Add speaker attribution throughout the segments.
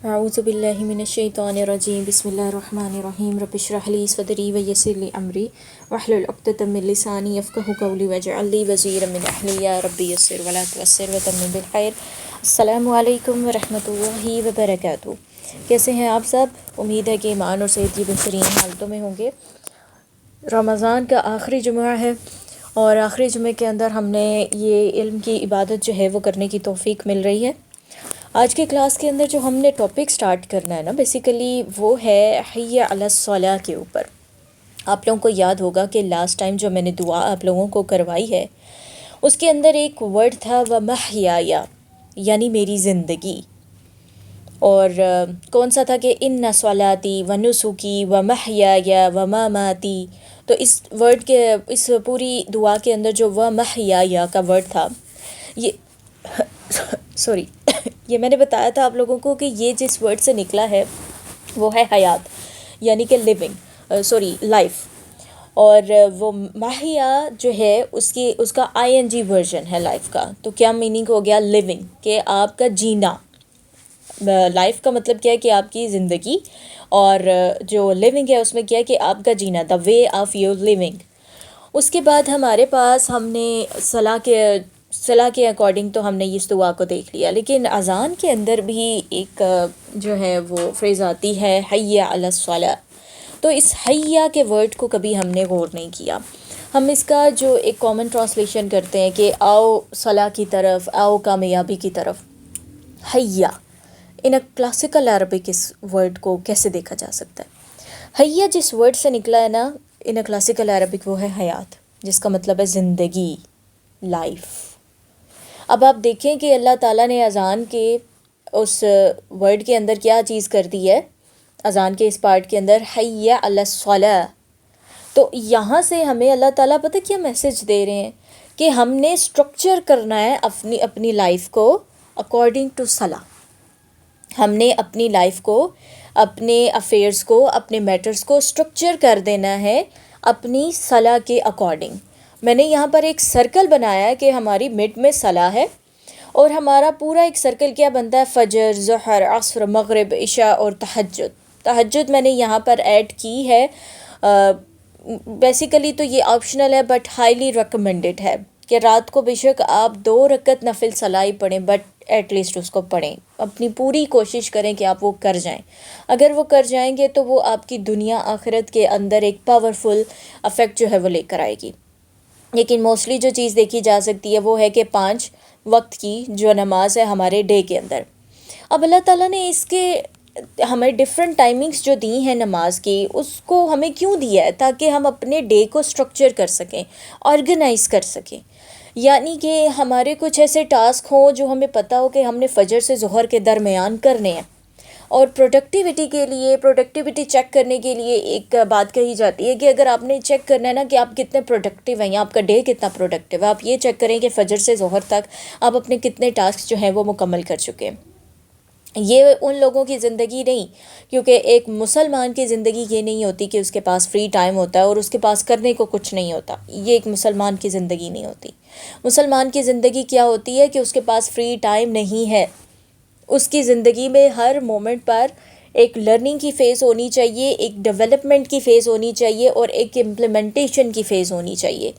Speaker 1: اعوذ باللہ من الشیطان الرجیم بسم اللہ الرحمن الرحیم رب اشرح لی صدری ویسر لی امری واحلل عقدۃ من لسانی یفقہوا قولی واجعل لی وزیرا من اہلی یا ربی یسر ولا تعسر وتمم بالخیر۔ السلام علیکم ورحمۃ اللہ وبرکاتہ۔ کیسے ہیں آپ سب؟ امید ہے کہ ایمان اور صحت کی بہترین حالتوں میں ہوں گے۔ رمضان کا آخری جمعہ ہے اور آخری جمعے کے اندر ہم نے یہ علم کی عبادت جو ہے وہ کرنے کی توفیق مل رہی ہے۔ آج کے کلاس کے اندر جو ہم نے ٹاپک سٹارٹ کرنا ہے نا بیسیکلی وہ ہے حی علی الصلاح کے اوپر۔ آپ لوگوں کو یاد ہوگا کہ لاسٹ ٹائم جو میں نے دعا آپ لوگوں کو کروائی ہے اس کے اندر ایک ورڈ تھا وَمَحْيَايَ، یعنی میری زندگی، اور کون سا تھا کہ اِنَّ صَلَاتِي وَنُسُكِي وَمَحْيَايَ وَمَمَاتِي۔ تو اس ورڈ کے اس پوری دعا کے اندر جو وَمَحْيَايَ کا ورڈ تھا، یہ سوری یہ میں نے بتایا تھا آپ لوگوں کو کہ یہ جس ورڈ سے نکلا ہے وہ ہے حیات، یعنی کہ لیونگ، لائف، اور وہ ماہیا جو ہے اس کا آئی این جی ورژن ہے لائف کا۔ تو کیا میننگ ہو گیا؟ لیونگ، کہ آپ کا جینا۔ لائف کا مطلب کیا ہے کہ آپ کی زندگی، اور جو لیونگ ہے اس میں کیا ہے کہ آپ کا جینا، دا وے آف یور لیونگ۔ اس کے بعد ہمارے پاس ہم نے صلاح کے اکارڈنگ تو ہم نے اس دعا کو دیکھ لیا، لیکن اذان کے اندر بھی ایک جو ہے وہ فریز آتی ہے حی علی الصلاح۔ تو اس حیہ کے ورڈ کو کبھی ہم نے غور نہیں کیا۔ ہم اس کا جو ایک کامن ٹرانسلیشن کرتے ہیں کہ آؤ صلاح کی طرف، آؤ کامیابی کی طرف۔ حیہ ان اے کلاسیکل عربک اس ورڈ کو کیسے دیکھا جا سکتا ہے؟ حیہ جس ورڈ سے نکلا ہے نا ان اے کلاسیکل عربک، وہ ہے حیات، جس کا مطلب ہے زندگی، لائف۔ اب آپ دیکھیں کہ اللہ تعالیٰ نے اذان کے اس ورڈ کے اندر کیا چیز کر دی ہے، اذان کے اس پارٹ کے اندر حی علی الصلاح۔ تو یہاں سے ہمیں اللہ تعالیٰ پتہ کیا میسج دے رہے ہیں کہ ہم نے سٹرکچر کرنا ہے اپنی لائف کو اکارڈنگ ٹو صلاح۔ ہم نے اپنی لائف کو، اپنے افیئرس کو، اپنے میٹرز کو سٹرکچر کر دینا ہے اپنی صلاح کے اکارڈنگ۔ میں نے یہاں پر ایک سرکل بنایا ہے کہ ہماری مڈ میں صلاح ہے، اور ہمارا پورا ایک سرکل کیا بنتا ہے؟ فجر، ظہر، عصر، مغرب، عشاء اور تہجد۔ تہجد میں نے یہاں پر ایڈ کی ہے، بیسیکلی تو یہ آپشنل ہے بٹ ہائیلی ریکمینڈڈ ہے کہ رات کو بے شک آپ 2 رکعت نفل صلاح پڑھیں، بٹ ایٹ لیسٹ اس کو پڑھیں، اپنی پوری کوشش کریں کہ آپ وہ کر جائیں۔ اگر وہ کر جائیں گے تو وہ آپ کی دنیا آخرت کے اندر ایک پاورفل افیکٹ جو ہے وہ لے کر آئے گی۔ لیکن موسٹلی جو چیز دیکھی جا سکتی ہے وہ ہے کہ 5 وقت کی جو نماز ہے ہمارے ڈے کے اندر۔ اب اللہ تعالیٰ نے اس کے ہمیں ڈفرینٹ ٹائمنگز جو دی ہیں نماز کی، اس کو ہمیں کیوں دیا ہے؟ تاکہ ہم اپنے ڈے کو سٹرکچر کر سکیں، آرگنائز کر سکیں۔ یعنی کہ ہمارے کچھ ایسے ٹاسک ہوں جو ہمیں پتہ ہو کہ ہم نے فجر سے ظہر کے درمیان کرنے ہیں، اور پروڈکٹیوٹی چیک کرنے کے لیے ایک بات کہی جاتی ہے کہ اگر آپ نے چیک کرنا ہے نا کہ آپ کتنے پروڈکٹیو ہیں یا آپ کا ڈے کتنا پروڈکٹیو ہے، آپ یہ چیک کریں کہ فجر سے ظہر تک آپ اپنے کتنے ٹاسک جو ہیں وہ مکمل کر چکے ہیں۔ یہ ان لوگوں کی زندگی نہیں، کیونکہ ایک مسلمان کی زندگی یہ نہیں ہوتی کہ اس کے پاس فری ٹائم ہوتا ہے اور اس کے پاس کرنے کو کچھ نہیں ہوتا۔ یہ ایک مسلمان کی زندگی نہیں ہوتی۔ مسلمان کی زندگی کیا ہوتی ہے کہ اس کے پاس فری ٹائم نہیں ہے، اس کی زندگی میں ہر مومنٹ پر ایک لرننگ کی فیز ہونی چاہیے، ایک ڈیولپمنٹ کی فیز ہونی چاہیے، اور ایک امپلیمنٹیشن کی فیز ہونی چاہیے۔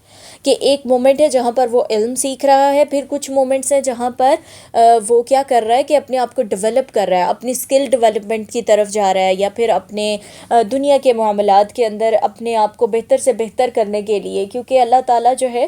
Speaker 1: کہ ایک مومنٹ ہے جہاں پر وہ علم سیکھ رہا ہے، پھر کچھ مومنٹس ہیں جہاں پر وہ کیا کر رہا ہے کہ اپنے آپ کو ڈیولپ کر رہا ہے، اپنی اسکل ڈیولپمنٹ کی طرف جا رہا ہے، یا پھر اپنے دنیا کے معاملات کے اندر اپنے آپ کو بہتر سے بہتر کرنے کے لیے۔ کیونکہ اللہ تعالیٰ جو ہے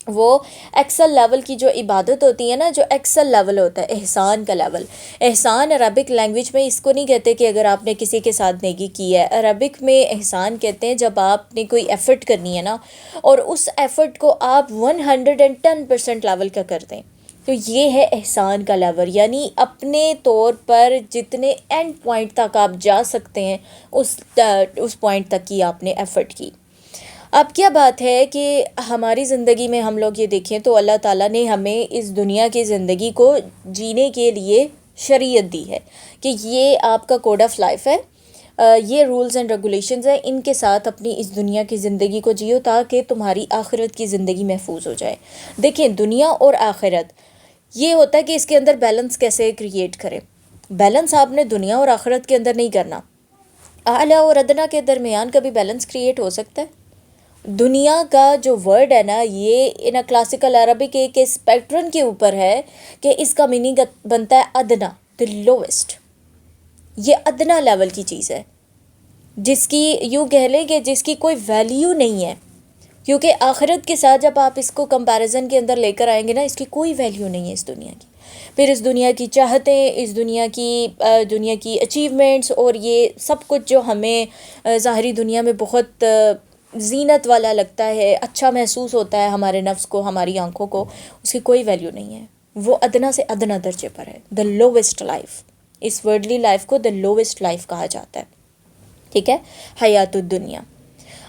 Speaker 1: وہ ایکسل لیول کی جو عبادت ہوتی ہے نا، جو ایکسل لیول ہوتا ہے، احسان کا لیول۔ احسان عربک لینگویج میں اس کو نہیں کہتے کہ اگر آپ نے کسی کے ساتھ نیکی کی ہے، عربک میں احسان کہتے ہیں جب آپ نے کوئی ایفرٹ کرنی ہے نا، اور اس ایفرٹ کو آپ 110% لیول کا کر دیں، تو یہ ہے احسان کا لیول۔ یعنی اپنے طور پر جتنے اینڈ پوائنٹ تک آپ جا سکتے ہیں اس پوائنٹ تک کی آپ نے ایفرٹ کی۔ اب کیا بات ہے کہ ہماری زندگی میں ہم لوگ یہ دیکھیں تو اللہ تعالیٰ نے ہمیں اس دنیا کی زندگی کو جینے کے لیے شریعت دی ہے کہ یہ آپ کا کوڈ آف لائف ہے، یہ رولز اینڈ ریگولیشنز ہیں، ان کے ساتھ اپنی اس دنیا کی زندگی کو جیو تاکہ تمہاری آخرت کی زندگی محفوظ ہو جائے۔ دیکھیں دنیا اور آخرت یہ ہوتا ہے کہ اس کے اندر بیلنس کیسے کریٹ کریں۔ بیلنس آپ نے دنیا اور آخرت کے اندر نہیں کرنا. اعلیٰ اور ادنا کے درمیان کبھی بیلنس کریٹ ہو سکتا ہے؟ دنیا کا جو ورڈ ہے نا، یہ ان کلاسیکل عربک ایک پیٹرن کے اوپر ہے کہ اس کا میننگ بنتا ہے ادنا، دی لویسٹ. یہ ادنا لیول کی چیز ہے جس کی یوں کہہ لیں کہ جس کی کوئی ویلیو نہیں ہے، کیونکہ آخرت کے ساتھ جب آپ اس کو کمپیریزن کے اندر لے کر آئیں گے نا، اس کی کوئی ویلیو نہیں ہے اس دنیا کی. پھر اس دنیا کی چاہتیں، اس دنیا کی اچیومنٹس اور یہ سب کچھ جو ہمیں ظاہری دنیا میں بہت زینت والا لگتا ہے، اچھا محسوس ہوتا ہے ہمارے نفس کو، ہماری آنکھوں کو، اس کی کوئی ویلیو نہیں ہے. وہ ادنا سے ادنا درجے پر ہے، دا لوویسٹ لائف. اس ورڈلی لائف کو دا لوویسٹ لائف کہا جاتا ہے. ٹھیک ہے، حیات الدنیا.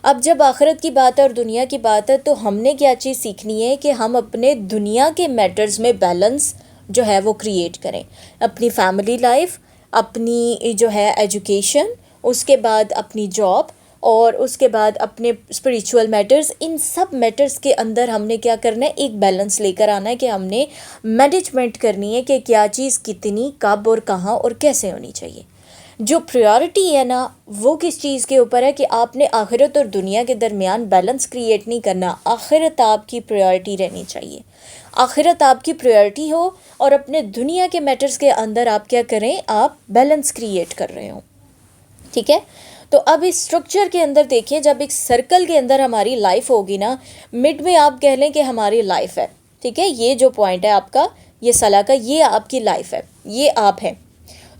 Speaker 1: اب جب آخرت کی بات ہے اور دنیا کی بات ہے تو ہم نے کیا چیز سیکھنی ہے کہ ہم اپنے دنیا کے میٹرز میں بیلنس جو ہے وہ کریٹ کریں. اپنی فیملی لائف، اپنی جو ہے ایجوکیشن، اس کے بعد اپنی جاب، اور اس کے بعد اپنے اسپریچول میٹرز، ان سب میٹرز کے اندر ہم نے کیا کرنا ہے، ایک بیلنس لے کر آنا ہے کہ ہم نے مینجمنٹ کرنی ہے کہ کیا چیز کتنی، کب اور کہاں اور کیسے ہونی چاہیے. جو پریورٹی ہے نا، وہ کس چیز کے اوپر ہے کہ آپ نے آخرت اور دنیا کے درمیان بیلنس کریٹ نہیں کرنا. آخرت آپ کی پریورٹی رہنی چاہیے، آخرت آپ کی پریورٹی ہو، اور اپنے دنیا کے میٹرز کے اندر آپ کیا کریں، آپ بیلنس کریٹ کر رہے ہوں. ٹھیک ہے، تو اب اس اسٹرکچر کے اندر دیکھیں، جب ایک سرکل کے اندر ہماری لائف ہوگی نا، مڈ میں آپ کہہ لیں کہ ہماری لائف ہے. ٹھیک ہے، یہ جو پوائنٹ ہے آپ کا، یہ صلاح کا، یہ آپ کی لائف ہے، یہ آپ ہیں.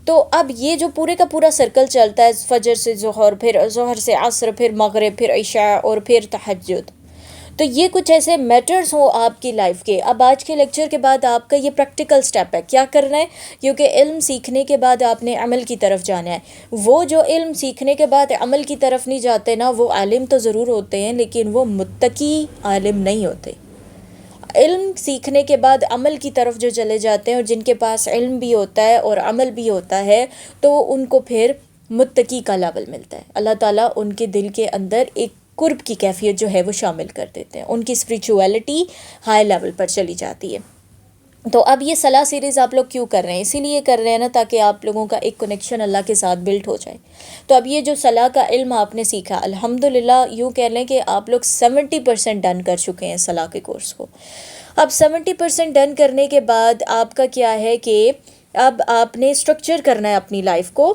Speaker 1: تو اب یہ جو پورے کا پورا سرکل چلتا ہے، فجر سے ظہر، پھر ظہر سے عصر، پھر مغرب، پھر عشاء، اور پھر تہجد، تو یہ کچھ ایسے میٹرز ہوں آپ کی لائف کے. اب آج کے لیکچر کے بعد آپ کا یہ پریکٹیکل سٹیپ ہے، کیا کرنا ہے، کیونکہ علم سیکھنے کے بعد آپ نے عمل کی طرف جانا ہے. وہ جو علم سیکھنے کے بعد عمل کی طرف نہیں جاتے نا، وہ عالم تو ضرور ہوتے ہیں لیکن وہ متقی عالم نہیں ہوتے. علم سیکھنے کے بعد عمل کی طرف جو چلے جاتے ہیں، اور جن کے پاس علم بھی ہوتا ہے اور عمل بھی ہوتا ہے، تو ان کو پھر متقی کا لیول ملتا ہے. اللہ تعالیٰ ان کے دل کے اندر ایک قرب کی کیفیت جو ہے وہ شامل کر دیتے ہیں، ان کی اسپریچویلٹی ہائی لیول پر چلی جاتی ہے. تو اب یہ صلاح سیریز آپ لوگ کیوں کر رہے ہیں؟ اسی لیے کر رہے ہیں نا، تاکہ آپ لوگوں کا ایک کنیکشن اللہ کے ساتھ بلڈ ہو جائے. تو اب یہ جو صلاح کا علم آپ نے سیکھا، الحمدللہ یوں کہہ لیں کہ آپ لوگ 70% ڈن کر چکے ہیں صلاح کے کورس کو. اب 70% ڈن کرنے کے بعد آپ کا کیا ہے کہ اب آپ نے اسٹرکچر کرنا ہے اپنی لائف کو،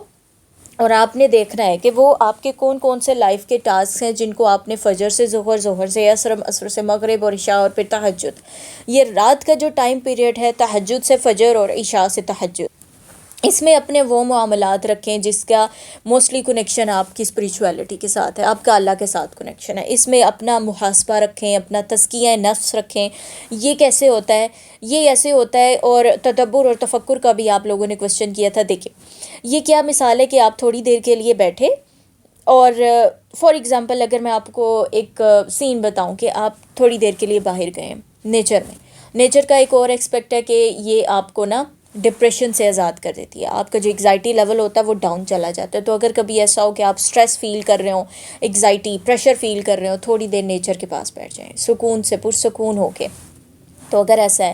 Speaker 1: اور آپ نے دیکھنا ہے کہ وہ آپ کے کون کون سے لائف کے ٹاسک ہیں جن کو آپ نے فجر سے ظہر، ظہر سے عصر، عصر سے مغرب اور عشاء، اور پھر تہجد. یہ رات کا جو ٹائم پیریڈ ہے، تہجد سے فجر اور عشاء سے تہجد، اس میں اپنے وہ معاملات رکھیں جس کا موسٹلی کنیکشن آپ کی اسپریچویلٹی کے ساتھ ہے، آپ کا اللہ کے ساتھ کنیکشن ہے. اس میں اپنا محاسبہ رکھیں، اپنا تزکیہ نفس رکھیں. یہ کیسے ہوتا ہے؟ یہ ایسے ہوتا ہے، اور تدبر اور تفکر کا بھی آپ لوگوں نے کوشچن کیا تھا. دیکھیں یہ کیا مثال ہے کہ آپ تھوڑی دیر کے لیے بیٹھے، اور فار ایگزامپل اگر میں آپ کو ایک سین بتاؤں کہ آپ تھوڑی دیر کے لیے باہر گئے ہیں نیچر میں. نیچر کا ایک اور ایکسپیکٹ ہے کہ یہ آپ کو نا ڈپریشن سے آزاد کر دیتی ہے. آپ کا جو ایگزائٹی لیول ہوتا ہے وہ ڈاؤن چلا جاتا ہے. تو اگر کبھی ایسا ہو کہ آپ سٹریس فیل کر رہے ہوں، ایگزائٹی، پریشر فیل کر رہے ہوں، تھوڑی دیر نیچر کے پاس بیٹھ جائیں سکون سے، پرسکون ہو کے. تو اگر ایسا ہے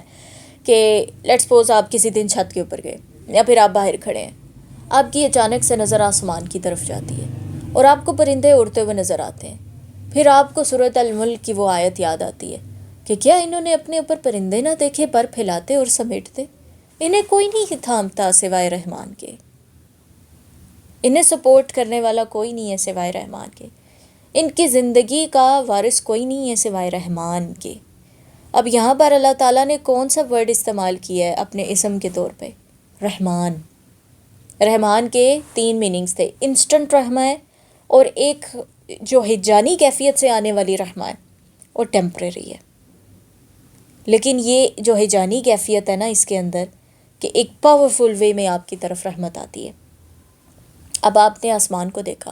Speaker 1: کہ لیٹس سپوز آپ کسی دن چھت کے اوپر گئے، یا پھر آپ باہر کھڑے ہیں، آپ کی اچانک سے نظر آسمان کی طرف جاتی ہے، اور آپ کو پرندے اڑتے ہوئے نظر آتے ہیں. پھر آپ کو سورۃ الملک کی وہ آیت یاد آتی ہے کہ کیا انہوں نے اپنے اوپر پرندے نہ دیکھے، پر پھیلاتے اور سمیٹتے؟ انہیں کوئی نہیں تھامتا سوائے رحمان کے، انہیں سپورٹ کرنے والا کوئی نہیں ہے سوائے رحمان کے، ان کی زندگی کا وارث کوئی نہیں ہے سوائے رحمان کے. اب یہاں پر اللہ تعالیٰ نے کون سا ورڈ استعمال کیا ہے اپنے اسم کے طور پہ؟ رحمان. رحمان کے 3 میننگز تھے، انسٹنٹ رحمہ ہے، اور ایک جو ہجانی کیفیت سے آنے والی رحمہ ہے، اور ٹیمپریری ہے. لیکن یہ جو ہجانی کیفیت ہے نا اس کے اندر، کہ ایک پاورفل وے میں آپ کی طرف رحمت آتی ہے. اب آپ نے آسمان کو دیکھا،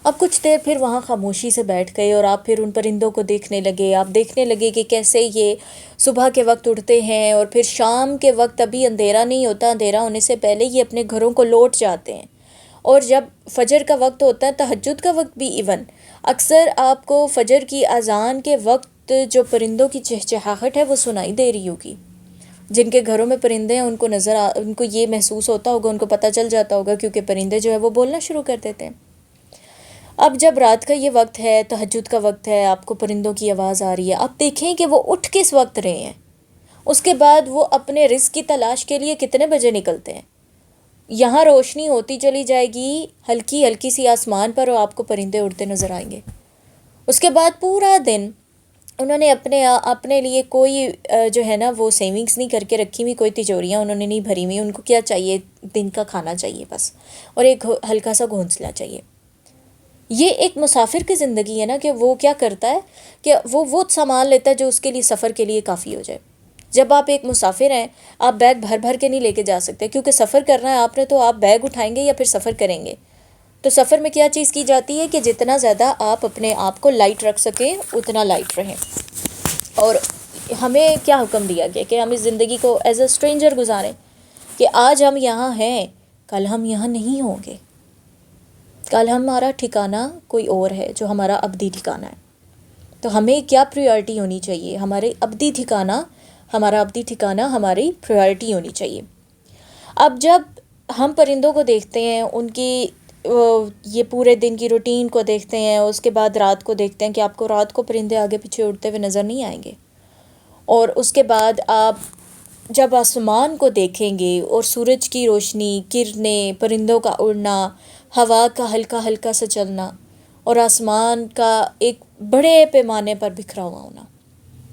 Speaker 1: اب کچھ دیر پھر وہاں خاموشی سے بیٹھ گئے، اور آپ پھر ان پرندوں کو دیکھنے لگے. آپ دیکھنے لگے کہ کیسے یہ صبح کے وقت اڑتے ہیں، اور پھر شام کے وقت ابھی اندھیرا نہیں ہوتا، اندھیرا ہونے سے پہلے یہ اپنے گھروں کو لوٹ جاتے ہیں. اور جب فجر کا وقت ہوتا ہے، تہجد کا وقت بھی ایون، اکثر آپ کو فجر کی اذان کے وقت جو پرندوں کی چہچہاہٹ ہے وہ سنائی دے رہی ہوگی. جن کے گھروں میں پرندے ہیں ان کو یہ محسوس ہوتا ہوگا، ان کو پتہ چل جاتا ہوگا، کیونکہ پرندے جو ہے وہ بولنا شروع کر دیتے ہیں۔ اب جب رات کا یہ وقت ہے، تہجد کا وقت ہے، آپ کو پرندوں کی آواز آ رہی ہے، آپ دیکھیں کہ وہ اٹھ کس وقت رہے ہیں، اس کے بعد وہ اپنے رزق کی تلاش کے لیے کتنے بجے نکلتے ہیں۔ یہاں روشنی ہوتی چلی جائے گی ہلکی ہلکی سی آسمان پر، اور آپ کو پرندے اڑتے نظر آئیں گے۔ اس کے بعد پورا دن انہوں نے اپنے لیے کوئی جو ہے نا وہ سیونگز نہیں کر کے رکھی ہوئی، کوئی تجوریاں انہوں نے نہیں بھری ہوئی، ان کو کیا چاہیے؟ دن کا کھانا چاہیے بس، اور ایک ہلکا سا گھونسلہ چاہیے۔ یہ ایک مسافر کی زندگی ہے نا، کہ وہ کیا کرتا ہے کہ وہ سامان لیتا ہے جو اس کے لیے سفر کے لیے کافی ہو جائے۔ جب آپ ایک مسافر ہیں، آپ بیگ بھر بھر کے نہیں لے کے جا سکتے، کیونکہ سفر کرنا ہے آپ نے، تو آپ بیگ اٹھائیں گے یا پھر سفر کریں گے۔ تو سفر میں کیا چیز کی جاتی ہے کہ جتنا زیادہ آپ اپنے آپ کو لائٹ رکھ سکیں اتنا لائٹ رہیں۔ اور ہمیں کیا حکم دیا گیا کہ ہم اس زندگی کو ایز اے اسٹرینجر گزاریں، کہ آج ہم یہاں ہیں، کل ہم یہاں نہیں ہوں گے، کل ہمارا ٹھکانہ کوئی اور ہے جو ہمارا ابدی ٹھکانہ ہے۔ تو ہمیں کیا پریورٹی ہونی چاہیے؟ ہمارا ابدی ٹھکانہ ہماری پریورٹی ہونی چاہیے۔ اب جب ہم پرندوں کو دیکھتے ہیں، ان کی یہ پورے دن کی روٹین کو دیکھتے ہیں، اس کے بعد رات کو دیکھتے ہیں کہ آپ کو رات کو پرندے آگے پیچھے اڑتے ہوئے نظر نہیں آئیں گے، اور اس کے بعد آپ جب آسمان کو دیکھیں گے اور سورج کی روشنی، کرنیں، پرندوں کا اڑنا، ہوا کا ہلکا ہلکا سا چلنا، اور آسمان کا ایک بڑے پیمانے پر بکھرا ہوا ہونا،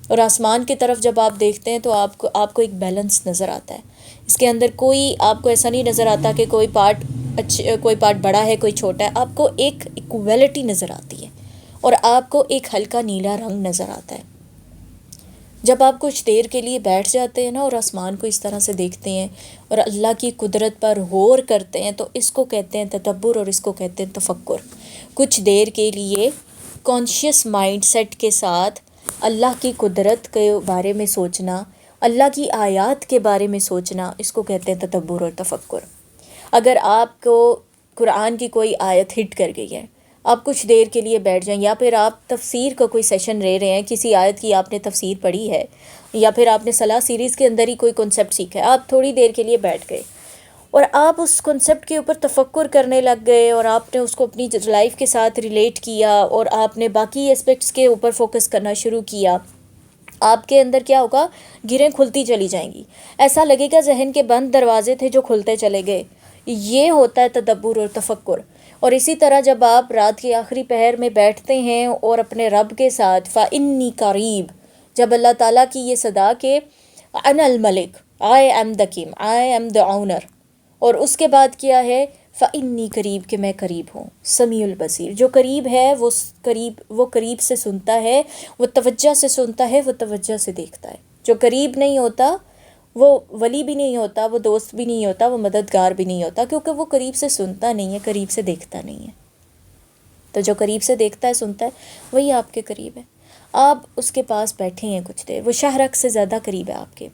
Speaker 1: اور آسمان کی طرف جب آپ دیکھتے ہیں تو آپ کو ایک بیلنس نظر آتا ہے۔ اس کے اندر کوئی آپ کو ایسا نہیں نظر آتا کہ کوئی پارٹ بڑا ہے، کوئی چھوٹا ہے، آپ کو ایک ایکویلٹی نظر آتی ہے، اور آپ کو ایک ہلکا نیلا رنگ نظر آتا ہے۔ جب آپ کچھ دیر کے لیے بیٹھ جاتے ہیں نا، اور آسمان کو اس طرح سے دیکھتے ہیں اور اللہ کی قدرت پر غور کرتے ہیں، تو اس کو کہتے ہیں تدبر، اور اس کو کہتے ہیں تفکر۔ کچھ دیر کے لیے کانشیس مائنڈ سیٹ کے ساتھ اللہ کی قدرت کے بارے میں سوچنا، اللہ کی آیات کے بارے میں سوچنا، اس کو کہتے ہیں تدبر اور تفکر۔ اگر آپ کو قرآن کی کوئی آیت ہٹ کر گئی ہے، آپ کچھ دیر کے لیے بیٹھ جائیں، یا پھر آپ تفسیر کا کوئی سیشن لے رہے ہیں، کسی آیت کی آپ نے تفسیر پڑھی ہے، یا پھر آپ نے صلاح سیریز کے اندر ہی کوئی کنسیپٹ سیکھا ہے، آپ تھوڑی دیر کے لیے بیٹھ گئے اور آپ اس کنسیپٹ کے اوپر تفکر کرنے لگ گئے، اور آپ نے اس کو اپنی لائف کے ساتھ ریلیٹ کیا، اور آپ نے باقی اسپیکٹس کے اوپر فوکس کرنا شروع کیا، آپ کے اندر کیا ہوگا؟ گرہیں کھلتی چلی جائیں گی، ایسا لگے گا ذہن کے بند دروازے تھے جو کھلتے چلے گئے۔ یہ ہوتا ہے تدبر اور تفکر۔ اور اسی طرح جب آپ رات کے آخری پہر میں بیٹھتے ہیں اور اپنے رب کے ساتھ فَإِنِّي قریب، جب اللہ تعالیٰ کی یہ صدا کہ انا الملک، I am the king، I am the owner، اور اس کے بعد کیا ہے؟ فَإِنِّي قریب، کہ میں قریب ہوں، سمیع البصیر۔ جو قریب ہے وہ قریب سے سنتا ہے، وہ توجہ سے سنتا ہے، وہ توجہ سے دیکھتا ہے۔ جو قریب نہیں ہوتا وہ ولی بھی نہیں ہوتا، وہ دوست بھی نہیں ہوتا، وہ مددگار بھی نہیں ہوتا، کیونکہ وہ قریب سے سنتا نہیں ہے، قریب سے دیکھتا نہیں ہے۔ تو جو قریب سے دیکھتا ہے، سنتا ہے، وہی آپ کے قریب ہے۔ آپ اس کے پاس بیٹھے ہیں کچھ دیر، وہ شہرک سے زیادہ قریب ہے آپ کے۔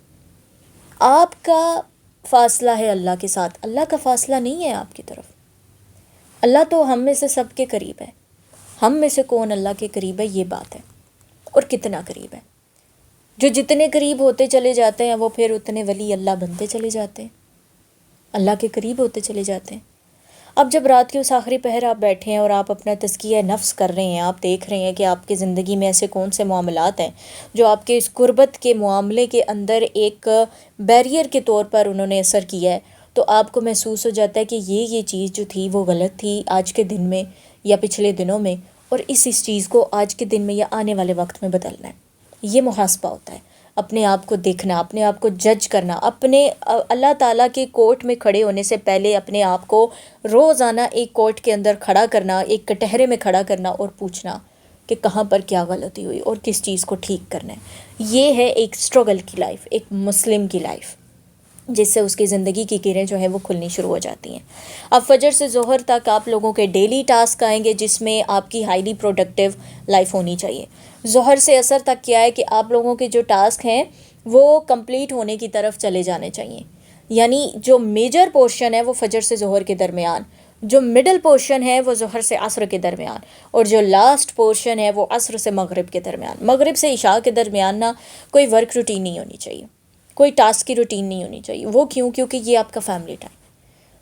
Speaker 1: آپ کا فاصلہ ہے اللہ کے ساتھ، اللہ کا فاصلہ نہیں ہے آپ کی طرف۔ اللہ تو ہم میں سے سب کے قریب ہے، ہم میں سے کون اللہ کے قریب ہے، یہ بات ہے، اور کتنا قریب ہے۔ جو جتنے قریب ہوتے چلے جاتے ہیں وہ پھر اتنے ولی اللہ بنتے چلے جاتے ہیں، اللہ کے قریب ہوتے چلے جاتے ہیں۔ اب جب رات کے اس آخری پہر آپ بیٹھے ہیں اور آپ اپنا تزکیہ نفس کر رہے ہیں، آپ دیکھ رہے ہیں کہ آپ کی زندگی میں ایسے کون سے معاملات ہیں جو آپ کے اس قربت کے معاملے کے اندر ایک بیریئر کے طور پر انہوں نے اثر کیا ہے، تو آپ کو محسوس ہو جاتا ہے کہ یہ چیز جو تھی وہ غلط تھی آج کے دن میں یا پچھلے دنوں میں، اور اس چیز کو آج کے دن میں یا آنے والے وقت میں بدلنا ہے۔ یہ محاسبہ ہوتا ہے، اپنے آپ کو دیکھنا، اپنے آپ کو جج کرنا، اپنے اللہ تعالیٰ کے کورٹ میں کھڑے ہونے سے پہلے اپنے آپ کو روزانہ ایک کورٹ کے اندر کھڑا کرنا، ایک کٹہرے میں کھڑا کرنا، اور پوچھنا کہ کہاں پر کیا غلطی ہوئی اور کس چیز کو ٹھیک کرنا ہے۔ یہ ہے ایک اسٹرگل کی لائف، ایک مسلم کی لائف، جس سے اس کی زندگی کی کریں جو ہیں وہ کھلنی شروع ہو جاتی ہیں۔ اب فجر سے ظہر تک آپ لوگوں کے ڈیلی ٹاسک آئیں گے، جس میں آپ کی ہائیلی پروڈکٹیو لائف ہونی چاہیے۔ ظہر سے اثر تک کیا ہے کہ آپ لوگوں کے جو ٹاسک ہیں وہ کمپلیٹ ہونے کی طرف چلے جانے چاہیے، یعنی جو میجر پورشن ہے وہ فجر سے ظہر کے درمیان، جو مڈل پورشن ہے وہ ظہر سے عصر کے درمیان، اور جو لاسٹ پورشن ہے وہ عصر سے مغرب کے درمیان۔ مغرب سے عشاء کے درمیان نا کوئی ورک روٹین نہیں ہونی چاہیے، کوئی ٹاسک کی روٹین نہیں ہونی چاہیے. وہ کیوں؟ کیونکہ یہ آپ کا فیملی ٹائم،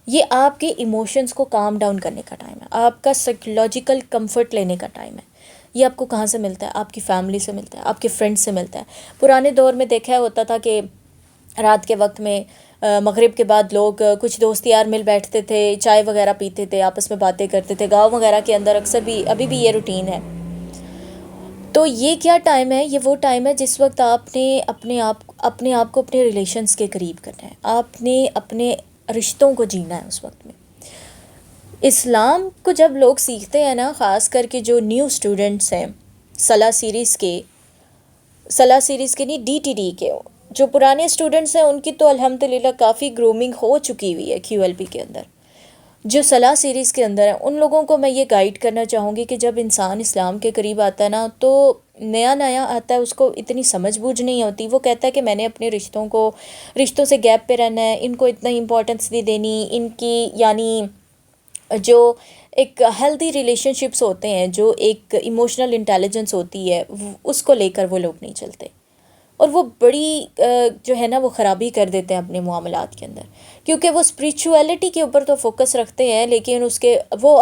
Speaker 1: یہ آپ کے ایموشنز کو کام ڈاؤن کرنے کا ٹائم ہے، آپ کا سائیکولوجیکل کمفرٹ لینے کا ٹائم ہے. یہ آپ کو کہاں سے ملتا ہے؟ آپ کی فیملی سے ملتا ہے، آپ کے فرینڈ سے ملتا ہے. پرانے دور میں دیکھا ہوتا تھا کہ رات کے وقت میں مغرب کے بعد لوگ کچھ دوست یار مل بیٹھتے تھے، چائے وغیرہ پیتے تھے، آپس میں باتیں کرتے تھے. گاؤں وغیرہ کے اندر اکثر بھی ابھی بھی یہ روٹین ہے. تو یہ کیا ٹائم ہے؟ یہ وہ ٹائم ہے جس وقت آپ نے اپنے آپ کو اپنے ریلیشنز کے قریب کرنا ہے، آپ نے اپنے رشتوں کو جینا ہے اس وقت میں. اسلام کو جب لوگ سیکھتے ہیں نا، خاص کر کے جو نیو اسٹوڈنٹس ہیں صلاح سیریز کے نہیں ڈی ٹی ڈی کے، جو پرانے اسٹوڈنٹس ہیں ان کی تو الحمدللہ کافی گرومنگ ہو چکی ہوئی ہے کیو ایل پی کے اندر. جو صلاح سیریز کے اندر ہیں ان لوگوں کو میں یہ گائیڈ کرنا چاہوں گی کہ جب انسان اسلام کے قریب آتا ہے نا، تو نیا آتا ہے، اس کو اتنی سمجھ بوجھ نہیں ہوتی. وہ کہتا ہے کہ میں نے اپنے رشتوں سے گیپ پہ رہنا ہے، ان کو اتنا امپورٹنس نہیں دینی، ان کی یعنی جو ایک ہیلدی ریلیشن شپس ہوتے ہیں، جو ایک ایموشنل انٹیلیجنس ہوتی ہے، اس کو لے کر وہ لوگ نہیں چلتے. اور وہ بڑی جو ہے نا وہ خرابی کر دیتے ہیں اپنے معاملات کے اندر، کیونکہ وہ اسپریچولیٹی کے اوپر تو فوکس رکھتے ہیں، لیکن وہ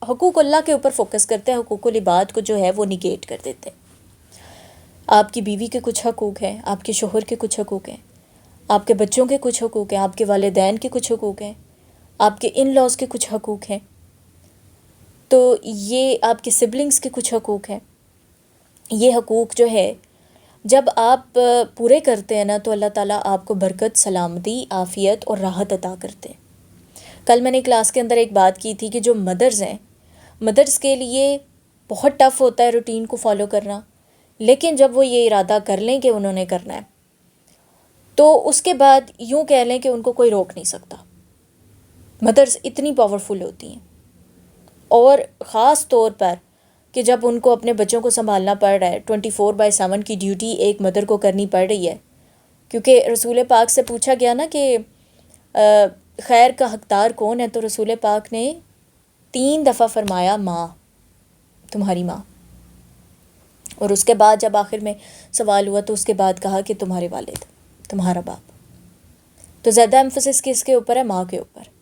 Speaker 1: حقوق اللہ کے اوپر فوکس کرتے ہیں، حقوق العباد کو جو ہے وہ نگیٹ کر دیتے ہیں. آپ کی بیوی کے کچھ حقوق ہیں، آپ کے شوہر کے کچھ حقوق ہیں، آپ کے بچوں کے کچھ حقوق ہیں، آپ کے والدین کے کچھ حقوق ہیں، آپ کے ان لاز کے کچھ حقوق ہیں، تو یہ آپ کے سبلنگز کے کچھ حقوق ہیں. یہ حقوق جو ہے جب آپ پورے کرتے ہیں نا، تو اللہ تعالیٰ آپ کو برکت، سلامتی، عافیت اور راحت عطا کرتے ہیں. کل میں نے کلاس کے اندر ایک بات کی تھی کہ جو مدرز ہیں، مدرز کے لیے بہت ٹف ہوتا ہے روٹین کو فالو کرنا، لیکن جب وہ یہ ارادہ کر لیں کہ انہوں نے کرنا ہے، تو اس کے بعد یوں کہہ لیں کہ ان کو کوئی روک نہیں سکتا. مدرز اتنی پاورفل ہوتی ہیں، اور خاص طور پر کہ جب ان کو اپنے بچوں کو سنبھالنا پڑ رہا ہے، 24/7 کی ڈیوٹی ایک مدر کو کرنی پڑ رہی ہے. کیونکہ رسول پاک سے پوچھا گیا نا کہ خیر کا حقدار کون ہے، تو رسول پاک نے 3 دفعہ فرمایا ماں، تمہاری ماں. اور اس کے بعد جب آخر میں سوال ہوا تو اس کے بعد کہا کہ تمہارے والد، تمہارا باپ. تو زیادہ ایمفسس کس کے اوپر ہے؟ ماں کے اوپر.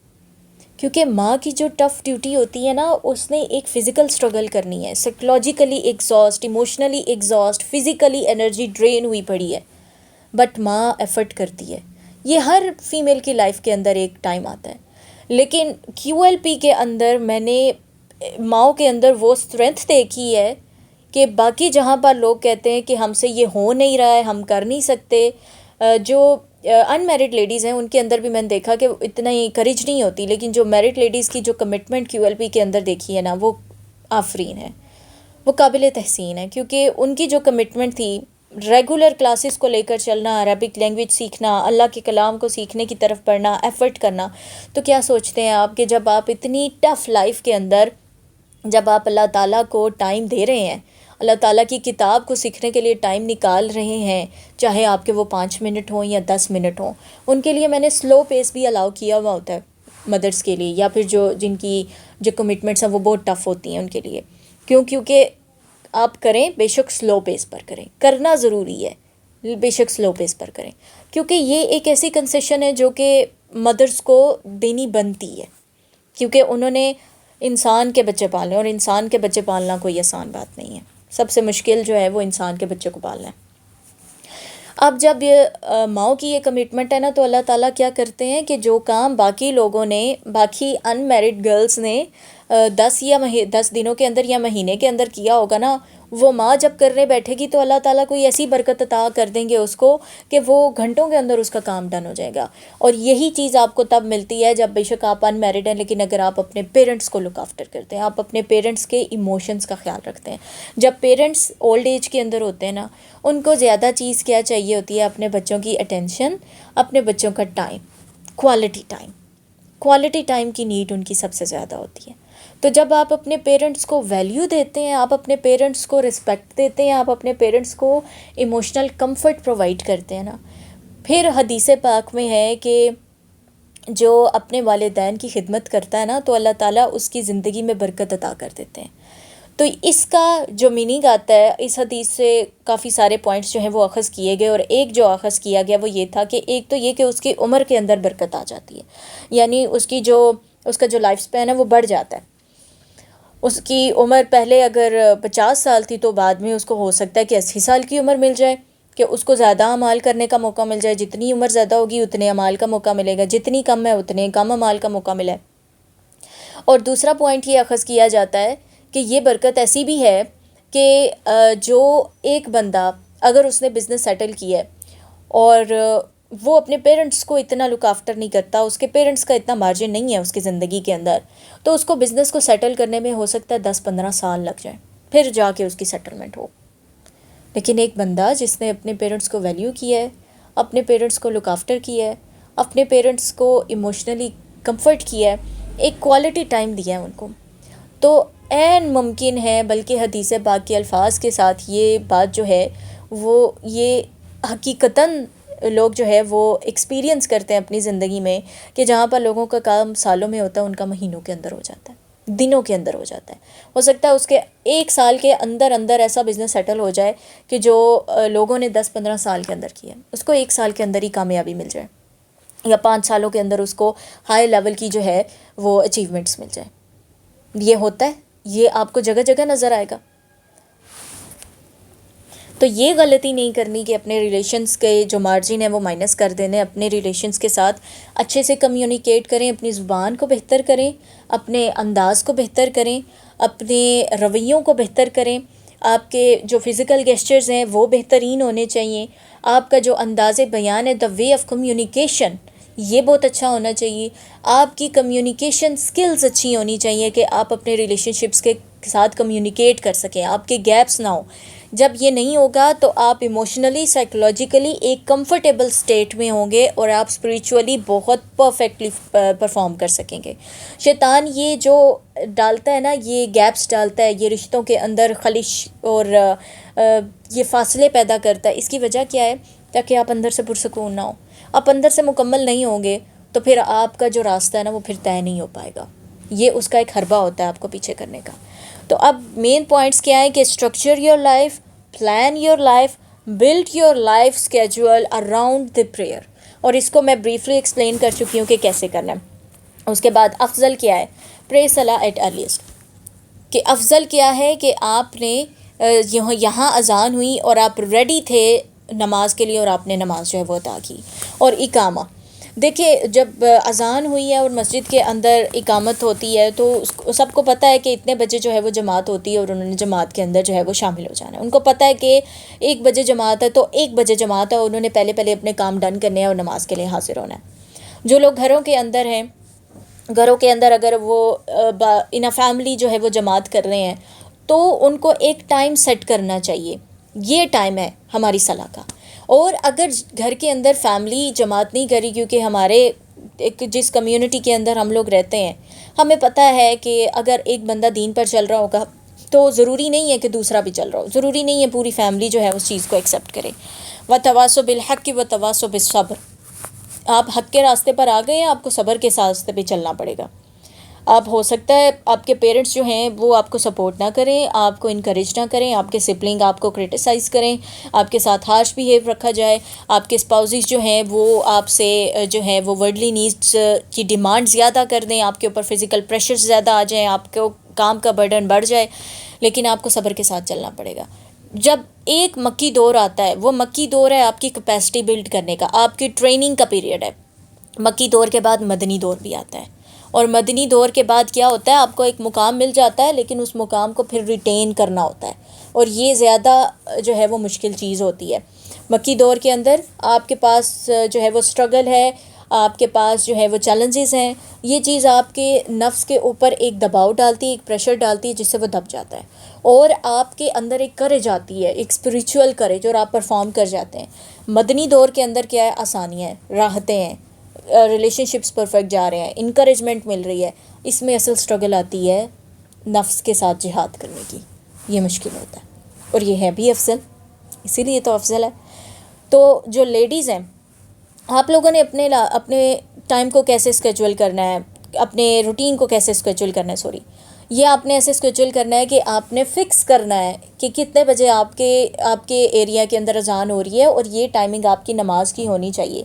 Speaker 1: کیونکہ ماں کی جو ٹف ڈیوٹی ہوتی ہے نا، اس نے ایک فزیکل سٹرگل کرنی ہے، psychologically exhaust, emotionally exhaust, physically energy drain ہوئی پڑی ہے، بٹ ماں ایفرٹ کرتی ہے. یہ ہر فیمیل کی لائف کے اندر ایک ٹائم آتا ہے. لیکن کیو ایل پی کے اندر میں نے ماؤں کے اندر وہ اسٹرینتھ دیکھی ہے کہ باقی جہاں پر لوگ کہتے ہیں کہ ہم سے یہ ہو نہیں رہا ہے، ہم کر نہیں سکتے، جو ان میرڈ لیڈیز ہیں ان کے اندر بھی میں نے دیکھا کہ اتنا ہی کریج نہیں ہوتی، لیکن جو میرڈ لیڈیز کی جو کمٹمنٹ کیو ایل پی کے اندر دیکھی ہے نا، وہ آفرین ہے، وہ قابل تحسین ہے. کیونکہ ان کی جو کمٹمنٹ تھی، ریگولر کلاسز کو لے کر چلنا، عربک لینگویج سیکھنا، اللہ کے کلام کو سیکھنے کی طرف پڑھنا، ایفرٹ کرنا. تو کیا سوچتے ہیں آپ کہ جب آپ اتنی ٹف لائف کے اندر، جب آپ اللہ تعالیٰ کو ٹائم دے رہے ہیں، اللہ تعالیٰ کی کتاب کو سیکھنے کے لیے ٹائم نکال رہے ہیں، چاہے آپ کے وہ 5 منٹ ہوں یا 10 منٹ ہوں، ان کے لیے میں نے سلو پیس بھی الاؤ کیا ہوا ہوتا ہے مدرس کے لیے، یا پھر جن کی جو کمٹمنٹس ہیں وہ بہت ٹف ہوتی ہیں ان کے لیے. کیونکہ آپ کریں، بے شک سلو پیس پر کریں، کرنا ضروری ہے، بے شک سلو پیس پر کریں. کیونکہ یہ ایک ایسی کنسیشن ہے جو کہ مدرس کو دینی بنتی ہے، کیونکہ انہوں نے انسان کے بچے پالنے، اور انسان کے بچے پالنا کوئی آسان بات نہیں ہے. سب سے مشکل جو ہے وہ انسان کے بچے کو پالنا ہے. اب جب ماؤں کی یہ کمٹمنٹ ہے نا، تو اللہ تعالیٰ کیا کرتے ہیں کہ جو کام باقی لوگوں نے، باقی ان میرڈ گرلس نے 10 دنوں کے اندر یا مہینے کے اندر کیا ہوگا نا، وہ ماں جب کرنے بیٹھے گی تو اللہ تعالیٰ کوئی ایسی برکت عطا کر دیں گے اس کو کہ وہ گھنٹوں کے اندر اس کا کام ڈن ہو جائے گا. اور یہی چیز آپ کو تب ملتی ہے جب بے شک آپ ان میرڈ ہیں، لیکن اگر آپ اپنے پیرنٹس کو لک آفٹر کرتے ہیں، آپ اپنے پیرنٹس کے ایموشنز کا خیال رکھتے ہیں. جب پیرنٹس اولڈ ایج کے اندر ہوتے ہیں نا، ان کو زیادہ چیز کیا چاہیے ہوتی ہے؟ اپنے بچوں کی اٹینشن، اپنے بچوں کا ٹائم، کوالٹی ٹائم کی نیڈ ان کی سب سے زیادہ ہوتی ہے. تو جب آپ اپنے پیرنٹس کو ویلیو دیتے ہیں، آپ اپنے پیرنٹس کو رسپیکٹ دیتے ہیں، آپ اپنے پیرنٹس کو ایموشنل کمفرٹ پرووائڈ کرتے ہیں نا، پھر حدیث پاک میں ہے کہ جو اپنے والدین کی خدمت کرتا ہے نا، تو اللہ تعالیٰ اس کی زندگی میں برکت عطا کر دیتے ہیں. تو اس کا جو میننگ آتا ہے اس حدیث سے کافی سارے پوائنٹس جو ہیں وہ اخذ کیے گئے، اور ایک جو اخذ کیا گیا وہ یہ تھا کہ ایک تو یہ کہ اس کی عمر کے اندر برکت آ جاتی ہے، یعنی اس کا جو لائف سپین ہے وہ بڑھ جاتا ہے. اس کی عمر پہلے اگر 50 سال تھی تو بعد میں اس کو ہو سکتا ہے کہ 80 سال کی عمر مل جائے، کہ اس کو زیادہ اعمال کرنے کا موقع مل جائے. جتنی عمر زیادہ ہوگی اتنے اعمال کا موقع ملے گا، جتنی کم ہے اتنے کم اعمال کا موقع ملے. اور دوسرا پوائنٹ یہ اخذ کیا جاتا ہے کہ یہ برکت ایسی بھی ہے کہ جو ایک بندہ اگر اس نے بزنس سیٹل کیا ہے اور وہ اپنے پیرنٹس کو اتنا لک آفٹر نہیں کرتا، اس کے پیرنٹس کا اتنا مارجن نہیں ہے اس کی زندگی کے اندر، تو اس کو بزنس کو سیٹل کرنے میں ہو سکتا ہے 10-15 سال لگ جائیں، پھر جا کے اس کی سیٹلمنٹ ہو. لیکن ایک بندہ جس نے اپنے پیرنٹس کو ویلیو کیا ہے، اپنے پیرنٹس کو لک آفٹر کیا ہے، اپنے پیرنٹس کو ایموشنلی کمفرٹ کیا ہے، ایک کوالٹی ٹائم دیا ہے ان کو، تو عین ممکن ہے، بلکہ حدیث پاک کے الفاظ کے ساتھ یہ بات جو ہے وہ یہ حقیقتاً لوگ جو ہے وہ ایکسپیرینس کرتے ہیں اپنی زندگی میں، کہ جہاں پر لوگوں کا کام سالوں میں ہوتا ہے ان کا مہینوں کے اندر ہو جاتا ہے، دنوں کے اندر ہو جاتا ہے. ہو سکتا ہے اس کے 1 سال کے اندر اندر ایسا بزنس سیٹل ہو جائے کہ جو لوگوں نے 10-15 سال کے اندر کیا ہے اس کو 1 سال کے اندر ہی کامیابی مل جائے، یا 5 سالوں کے اندر اس کو ہائی لیول کی جو ہے وہ اچیومنٹس مل جائے. یہ ہوتا ہے، یہ آپ کو جگہ جگہ نظر آئے گا. تو یہ غلطی نہیں کرنی کہ اپنے ریلیشنز کے جو مارجن ہے وہ مائنس کر دینے، اپنے ریلیشنز کے ساتھ اچھے سے کمیونیکیٹ کریں، اپنی زبان کو بہتر کریں، اپنے انداز کو بہتر کریں، اپنے رویوں کو بہتر کریں. آپ کے جو فزیکل گیسچرز ہیں وہ بہترین ہونے چاہیے، آپ کا جو انداز بیان ہے، دا وے آف کمیونیکیشن، یہ بہت اچھا ہونا چاہیے. آپ کی کمیونیکیشن سکلز اچھی ہونی چاہیے کہ آپ اپنے ریلیشن شپس کے ساتھ کمیونیکیٹ کر سکیں، آپ کے گیپس نہ ہوں. جب یہ نہیں ہوگا تو آپ ایموشنلی سائیکولوجیکلی ایک کمفرٹیبل سٹیٹ میں ہوں گے اور آپ اسپریچولی بہت پرفیکٹلی پرفارم کر سکیں گے. شیطان یہ جو ڈالتا ہے نا، یہ گیپس ڈالتا ہے، یہ رشتوں کے اندر خلش اور یہ فاصلے پیدا کرتا ہے. اس کی وجہ کیا ہے؟ تاکہ آپ اندر سے پرسکون نہ ہو. آپ اندر سے مکمل نہیں ہوں گے تو پھر آپ کا جو راستہ ہے نا وہ پھر طے نہیں ہو پائے گا. یہ اس کا ایک حربہ ہوتا ہے آپ کو پیچھے کرنے کا. تو اب مین پوائنٹس کیا ہیں کہ structure your life, plan your life, build your life schedule around the prayer. اور اس کو میں بریفلی ایکسپلین کر چکی ہوں کہ کیسے کرنا ہے. اس کے بعد افضل کیا ہے؟ پرے صلاح ایٹ ارلیسٹ، کہ افضل کیا ہے کہ آپ نے یہاں اذان ہوئی اور آپ ریڈی تھے نماز کے لیے اور آپ نے نماز جو ہے وہ ادا کی. اور اقامہ، دیکھیے جب اذان ہوئی ہے اور مسجد کے اندر اقامت ہوتی ہے تو سب کو پتہ ہے کہ اتنے بجے جو ہے وہ جماعت ہوتی ہے اور انہوں نے جماعت کے اندر جو ہے وہ شامل ہو جانا ہے. ان کو پتہ ہے کہ 1 بجے جماعت ہے تو 1 بجے جماعت ہے، انہوں نے پہلے اپنے کام ڈن کرنے ہیں اور نماز کے لیے حاضر ہونا ہے. جو لوگ گھروں کے اندر ہیں، گھروں کے اندر اگر وہ ان فیملی جو ہے وہ جماعت کر رہے ہیں تو ان کو ایک ٹائم سیٹ کرنا چاہیے، یہ ٹائم ہے ہماری صلاح کا. اور اگر گھر کے اندر فیملی جماعت نہیں کری، کیونکہ ہمارے جس کمیونٹی کے اندر ہم لوگ رہتے ہیں ہمیں پتہ ہے کہ اگر ایک بندہ دین پر چل رہا ہوگا تو ضروری نہیں ہے کہ دوسرا بھی چل رہا ہو، ضروری نہیں ہے پوری فیملی جو ہے اس چیز کو ایکسیپٹ کرے. وَتَوَاصَوْا بِالْحَقِّ وَتَوَاصَوْا بِالصَّبْرِ، آپ حق کے راستے پر آ گئے ہیں، آپ کو صبر کے راستے پہ چلنا پڑے گا. آپ ہو سکتا ہے آپ کے پیرنٹس جو ہیں وہ آپ کو سپورٹ نہ کریں، آپ کو انکریج نہ کریں، آپ کے سبلنگ آپ کو کرٹیسائز کریں، آپ کے ساتھ ہارش بیہیو رکھا جائے، آپ کے اسپاؤزز جو ہیں وہ آپ سے جو ہے وہ ورڈلی نیڈس کی ڈیمانڈ زیادہ کر دیں، آپ کے اوپر فزیکل پریشر زیادہ آ جائیں، آپ کو کام کا برڈن بڑھ جائے، لیکن آپ کو صبر کے ساتھ چلنا پڑے گا. جب ایک مکی دور آتا ہے، وہ مکی دور ہے آپ کی کیپیسٹی بلڈ کرنے کا، آپ کی ٹریننگ کا پیریڈ ہے. مکی دور کے بعد مدنی دور بھی آتا ہے، اور مدنی دور کے بعد کیا ہوتا ہے؟ آپ کو ایک مقام مل جاتا ہے لیکن اس مقام کو پھر ریٹین کرنا ہوتا ہے، اور یہ زیادہ جو ہے وہ مشکل چیز ہوتی ہے. مکی دور کے اندر آپ کے پاس جو ہے وہ اسٹرگل ہے، آپ کے پاس جو ہے وہ چیلنجز ہیں، یہ چیز آپ کے نفس کے اوپر ایک دباؤ ڈالتی ہے، ایک پریشر ڈالتی ہے جس سے وہ دب جاتا ہے، اور آپ کے اندر ایک کریج آتی ہے، ایک اسپریچول کریج، اور آپ پرفارم کر جاتے ہیں. مدنی دور کے اندر کیا ہے؟ آسانیاں ہیں، راحتیں ہیں، ریلیشن شپس پرفیکٹ جا رہے ہیں، انکریجمنٹ مل رہی ہے. اس میں اصل اسٹرگل آتی ہے نفس کے ساتھ جہاد کرنے کی، یہ مشکل ہوتا ہے، اور یہ ہے بھی افضل، اسی لیے تو افضل ہے. تو جو لیڈیز ہیں، آپ لوگوں نے اپنے ٹائم کو کیسے اسکیجول کرنا ہے، اپنے روٹین کو کیسے اسکیجول کرنا ہے، یہ آپ نے ایسے اسکیجول کرنا ہے کہ آپ نے فکس کرنا ہے کہ کتنے بجے آپ کے ایریا کے اندر اذان ہو رہی ہے اور یہ ٹائمنگ آپ کی نماز کی ہونی چاہیے.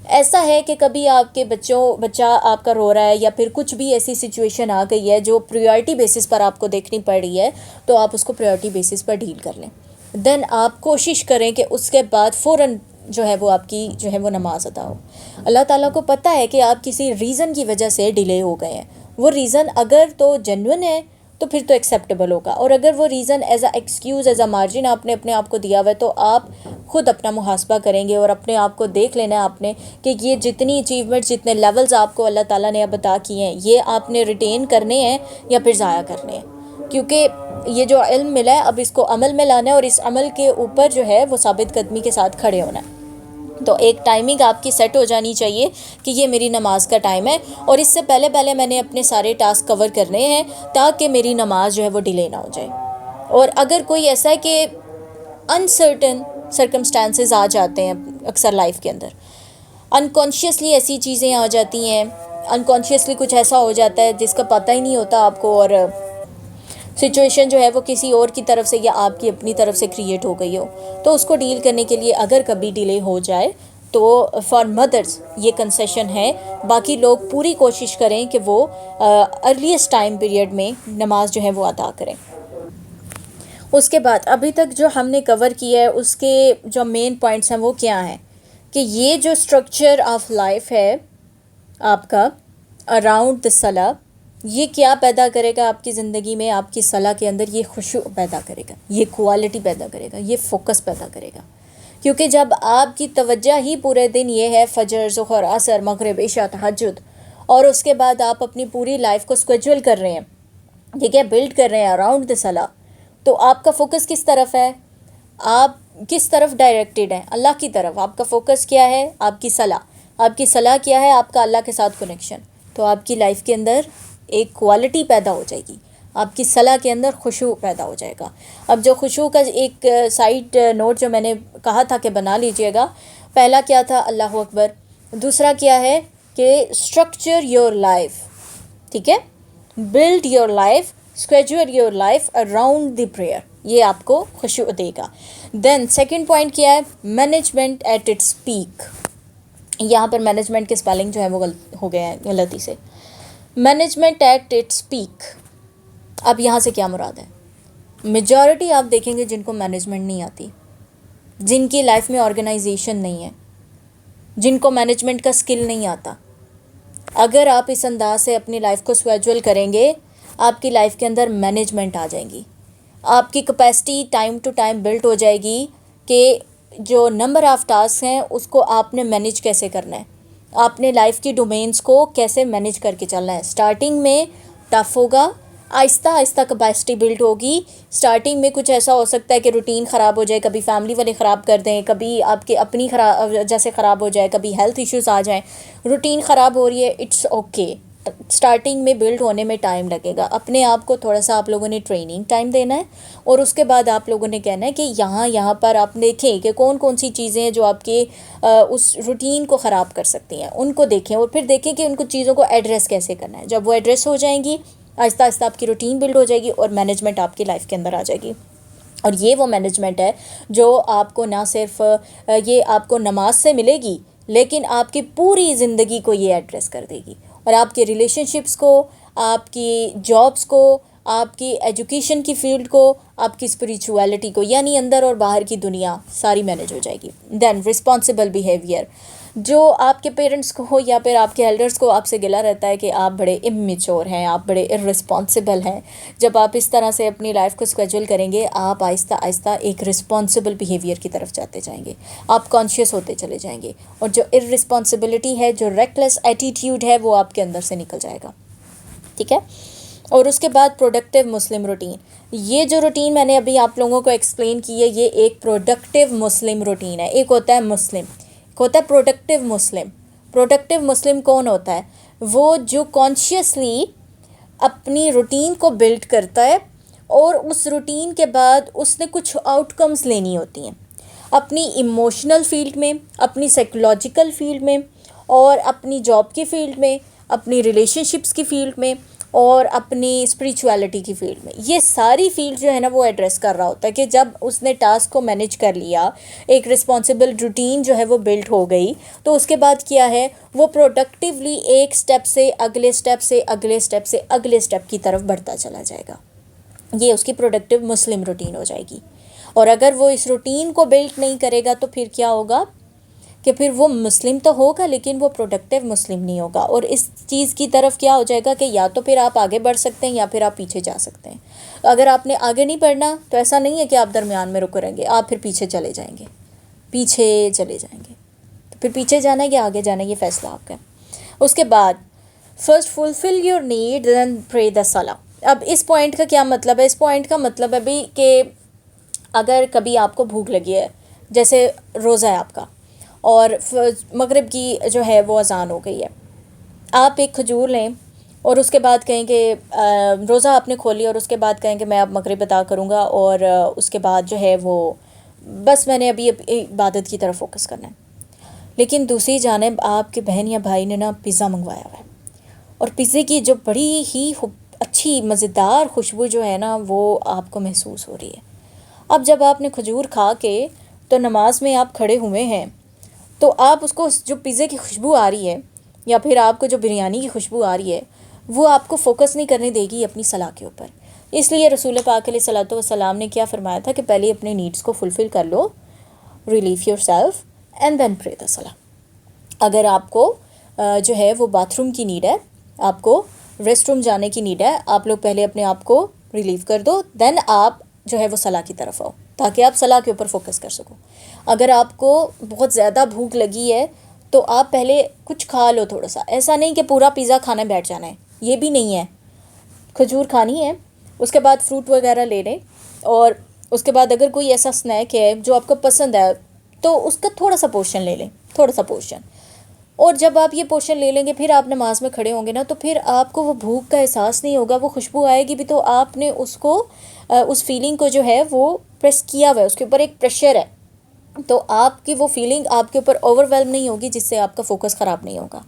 Speaker 1: ایسا ہے کہ کبھی آپ کے بچہ آپ کا رو رہا ہے یا پھر کچھ بھی ایسی سچویشن آ گئی ہے جو پریورٹی بیسس پر آپ کو دیکھنی پڑ رہی ہے، تو آپ اس کو پریورٹی بیسس پر ڈیل کر لیں. دین آپ کوشش کریں کہ اس کے بعد فوراً جو ہے وہ آپ کی جو ہے وہ نماز ادا ہو. اللہ تعالیٰ کو پتہ ہے کہ آپ کسی ریزن کی وجہ سے ڈیلے ہو گئے ہیں. وہ ریزن اگر تو جینوئن ہے تو پھر تو ایکسیپٹیبل ہوگا، اور اگر وہ reason as a excuse, as a margin آپ نے اپنے آپ کو دیا ہوا ہے، تو آپ خود اپنا محاسبہ کریں گے اور اپنے آپ کو دیکھ لینا ہے آپ نے کہ یہ جتنی اچیومنٹ، جتنے لیولز آپ کو اللہ تعالیٰ نے اب عطا کیے ہیں، یہ آپ نے ریٹین کرنے ہیں یا پھر ضائع کرنے ہیں. کیونکہ یہ جو علم ملا ہے اب اس کو عمل میں لانا ہے، اور اس عمل کے اوپر جو ہے وہ ثابت قدمی کے ساتھ کھڑے ہونا ہے. تو ایک ٹائمنگ آپ کی سیٹ ہو جانی چاہیے کہ یہ میری نماز کا ٹائم ہے، اور اس سے پہلے میں نے اپنے سارے ٹاسک کور کرنے ہیں تاکہ میری نماز جو ہے وہ ڈیلے نہ ہو جائے. اور اگر کوئی ایسا ہے کہ انسرٹن سرکمسٹانسز آ جاتے ہیں اکثر لائف کے اندر، انکانشیسلی ایسی چیزیں آ جاتی ہیں، انکانشیسلی کچھ ایسا ہو جاتا ہے جس کا پتہ ہی نہیں ہوتا آپ کو، اور سچویشن جو ہے وہ کسی اور کی طرف سے یا آپ کی اپنی طرف سے کریٹ ہو گئی ہو، تو اس کو ڈیل کرنے کے لیے اگر کبھی ڈیلے ہو جائے تو فار مدرز یہ کنسیشن ہے. باقی لوگ پوری کوشش کریں کہ وہ ارلیسٹ ٹائم پیریڈ میں نماز جو ہے وہ ادا کریں. اس کے بعد ابھی تک جو ہم نے کور کیا ہے اس کے جو مین پوائنٹس ہیں وہ کیا ہیں کہ یہ جو اسٹرکچر آف لائف ہے آپ کا اراؤنڈ دا صلاح، یہ کیا پیدا کرے گا آپ کی زندگی میں، آپ کی صلاح کے اندر یہ خشوع پیدا کرے گا، یہ کوالٹی پیدا کرے گا، یہ فوکس پیدا کرے گا. کیونکہ جب آپ کی توجہ ہی پورے دن یہ ہے فجر، ظہر، عصر، مغرب، عشاء، تہجد، اور اس کے بعد آپ اپنی پوری لائف کو اسکیجول کر رہے ہیں، ٹھیک ہے، بلڈ کر رہے ہیں اراؤنڈ دا صلاح، تو آپ کا فوکس کس طرف ہے؟ آپ کس طرف ڈائریکٹڈ ہیں؟ اللہ کی طرف. آپ کا فوکس کیا ہے؟ آپ کی صلاح. آپ کی صلاح کیا ہے؟ آپ کا اللہ کے ساتھ کنیکشن. تو آپ کی لائف کے اندر ایک کوالٹی پیدا ہو جائے گی، آپ کی صلاح کے اندر خشوع پیدا ہو جائے گا. اب جو خشوع کا ایک سائڈ نوٹ جو میں نے کہا تھا کہ بنا لیجئے گا، پہلا کیا تھا؟ اللہ اکبر. دوسرا کیا ہے کہ اسٹرکچر یور لائف، ٹھیک ہے، build your life, schedule your life around the prayer, یہ آپ کو خشوع دے گا. دین سیکنڈ پوائنٹ کیا ہے؟ Management at its peak. یہاں پر مینجمنٹ کے سپیلنگ جو ہے وہ ہو گئے ہیں غلطی سے. مینجمنٹ ایٹ اٹس پیک، اب یہاں سے کیا مراد ہے؟ میجورٹی آپ دیکھیں گے جن کو مینجمنٹ نہیں آتی، جن کی لائف میں آرگنائزیشن نہیں ہے، جن کو مینجمنٹ کا سکل نہیں آتا، اگر آپ اس انداز سے اپنی لائف کو اسکیجول کریں گے، آپ کی لائف کے اندر مینجمنٹ آ جائیں گی. آپ کی capacity time to time build ہو جائے گی کہ جو نمبر آف ٹاسک ہیں اس کو آپ نے مینیج کیسے کرنا ہے، آپ نے لائف کی ڈومینس کو کیسے مینیج کر کے چلنا ہے. اسٹارٹنگ میں ٹف ہوگا، آہستہ آہستہ کیپیسٹی بلڈ ہوگی. اسٹارٹنگ میں کچھ ایسا ہو سکتا ہے کہ روٹین خراب ہو جائے، کبھی فیملی والے خراب کر دیں، کبھی آپ کے اپنی جیسے خراب ہو جائے، کبھی ہیلتھ ایشوز آ جائیں. روٹین خراب ہو رہی ہے، اٹس اوکے. اسٹارٹنگ میں بلڈ ہونے میں ٹائم لگے گا. اپنے آپ کو تھوڑا سا آپ لوگوں نے ٹریننگ ٹائم دینا ہے، اور اس کے بعد آپ لوگوں نے کہنا ہے کہ یہاں پر آپ دیکھیں کہ کون سی چیزیں ہیں جو آپ کے اس روٹین کو خراب کر سکتی ہیں، ان کو دیکھیں، اور پھر دیکھیں کہ ان کو چیزوں کو ایڈریس کیسے کرنا ہے. جب وہ ایڈریس ہو جائیں گی، آہستہ آہستہ آپ کی روٹین بلڈ ہو جائے گی اور مینجمنٹ آپ کی لائف کے اندر آ جائے گی. اور یہ وہ مینجمنٹ ہے جو آپ کو نہ صرف یہ آپ کو نماز سے ملے گی، لیکن آپ کی پوری زندگی کو یہ ایڈریس کر دے گی، اور آپ کے ریلیشن شپس کو، آپ کی جابس کو، آپ کی ایجوکیشن کی فیلڈ کو، آپ کی اسپریچویلٹی کو، یعنی اندر اور باہر کی دنیا ساری مینیج ہو جائے گی. دین رسپانسبل بیہیویئر، جو آپ کے پیرنٹس کو ہو یا پھر آپ کے ایلڈرس کو آپ سے گلا رہتا ہے کہ آپ بڑے اممیچور ہیں، آپ بڑے ارسپانسبل ہیں، جب آپ اس طرح سے اپنی لائف کو اسکیجول کریں گے، آپ آہستہ آہستہ ایک رسپانسبل بیہیویئر کی طرف جاتے جائیں گے، آپ کانشیس ہوتے چلے جائیں گے، اور جو ارسپانسبلٹی ہے، جو ریکلیس ایٹیٹیوڈ ہے، وہ آپ کے اندر سے نکل جائے گا. ٹھیک ہے. اور اس کے بعد پروڈکٹیو مسلم روٹین. یہ جو روٹین میں نے ابھی آپ لوگوں کو ایکسپلین کی ہے، یہ ایک پروڈکٹیو مسلم روٹین ہے. ایک ہوتا ہے مسلم، ایک ہوتا ہے پروڈکٹیو مسلم. پروڈکٹیو مسلم کون ہوتا ہے؟ وہ جو کانشیسلی اپنی روٹین کو بلڈ کرتا ہے، اور اس روٹین کے بعد اس نے کچھ آؤٹ کمز لینی ہوتی ہیں اپنی ایموشنل فیلڈ میں، اپنی سائیکولوجیکل فیلڈ میں، اور اپنی جاب کی فیلڈ میں، اپنی ریلیشن شپس کی فیلڈ میں، اور اپنی اسپریچویلٹی کی فیلڈ میں. یہ ساری فیلڈ جو ہے نا وہ ایڈریس کر رہا ہوتا ہے کہ جب اس نے ٹاسک کو مینیج کر لیا, ایک رسپانسبل روٹین جو ہے وہ بلڈ ہو گئی, تو اس کے بعد کیا ہے, وہ پروڈکٹیولی ایک سٹیپ سے اگلے سٹیپ سے اگلے سٹیپ سے اگلے سٹیپ کی طرف بڑھتا چلا جائے گا. یہ اس کی پروڈکٹیو مسلم روٹین ہو جائے گی. اور اگر وہ اس روٹین کو بلڈ نہیں کرے گا تو پھر کیا ہوگا کہ پھر وہ مسلم تو ہوگا لیکن وہ پروڈکٹیو مسلم نہیں ہوگا. اور اس چیز کی طرف کیا ہو جائے گا کہ یا تو پھر آپ آگے بڑھ سکتے ہیں یا پھر آپ پیچھے جا سکتے ہیں. اگر آپ نے آگے نہیں بڑھنا تو ایسا نہیں ہے کہ آپ درمیان میں رک رہیں گے, آپ پھر پیچھے چلے جائیں گے, پیچھے چلے جائیں گے. تو پھر پیچھے جانا ہے یا آگے جانا ہے, یہ فیصلہ آپ کا ہے. اس کے بعد first fulfil your need then pray the صلاح. اب اس پوائنٹ کا کیا مطلب ہے؟ اس پوائنٹ کا مطلب ہے بھی کہ اگر کبھی آپ کو بھوک لگی ہے, جیسے روزہ ہے آپ کا اور مغرب کی جو ہے وہ اذان ہو گئی ہے, آپ ایک کھجور لیں اور اس کے بعد کہیں کہ روزہ آپ نے کھولی اور اس کے بعد کہیں کہ میں اب مغرب ادا کروں گا اور اس کے بعد جو ہے وہ بس میں نے ابھی عبادت کی طرف فوکس کرنا ہے. لیکن دوسری جانب آپ کے بہن یا بھائی نے نا پیزا منگوایا ہوا ہے اور پیزے کی جو بڑی ہی اچھی مزیدار خوشبو جو ہے نا وہ آپ کو محسوس ہو رہی ہے. اب جب آپ نے کھجور کھا کے تو نماز میں آپ کھڑے ہوئے ہیں تو آپ اس کو جو پیزے کی خوشبو آ رہی ہے یا پھر آپ کو جو بریانی کی خوشبو آ رہی ہے وہ آپ کو فوکس نہیں کرنے دے گی اپنی صلاح کے اوپر. اس لیے رسول پاک علیہ الصلوۃ والسلام نے کیا فرمایا تھا کہ پہلے اپنے نیڈس کو فلفل کر لو, relief yourself and then pray the صلاح. اگر آپ کو جو ہے وہ باتھ روم کی نیڈ ہے, آپ کو ریسٹ روم جانے کی نیڈ ہے, آپ لوگ پہلے اپنے آپ کو ریلیف کر دو, دین آپ جو ہے وہ صلاح کی طرف آؤ تاکہ آپ صلاح کے اوپر فوکس کر سکو. اگر آپ کو بہت زیادہ بھوک لگی ہے تو آپ پہلے کچھ کھا لو تھوڑا سا. ایسا نہیں کہ پورا پیزا کھانا بیٹھ جانا ہے, یہ بھی نہیں ہے. کھجور کھانی ہے, اس کے بعد فروٹ وغیرہ لے لیں اور اس کے بعد اگر کوئی ایسا اسنیک ہے جو آپ کو پسند ہے تو اس کا تھوڑا سا پورشن لے لیں, تھوڑا سا پورشن. اور جب آپ یہ پورشن لے لیں گے پھر آپ نماز میں کھڑے ہوں گے نا تو پھر آپ کو وہ بھوک کا احساس نہیں ہوگا, وہ خوشبو آئے گی بھی تو آپ نے اس کو اس فیلنگ کو جو ہے وہ پریس کیا ہوا ہے, اس کے اوپر ایک پریشر ہے, تو آپ کی وہ فیلنگ آپ کے اوپر اوور ویلم نہیں ہوگی جس سے آپ کا فوکس خراب نہیں ہوگا.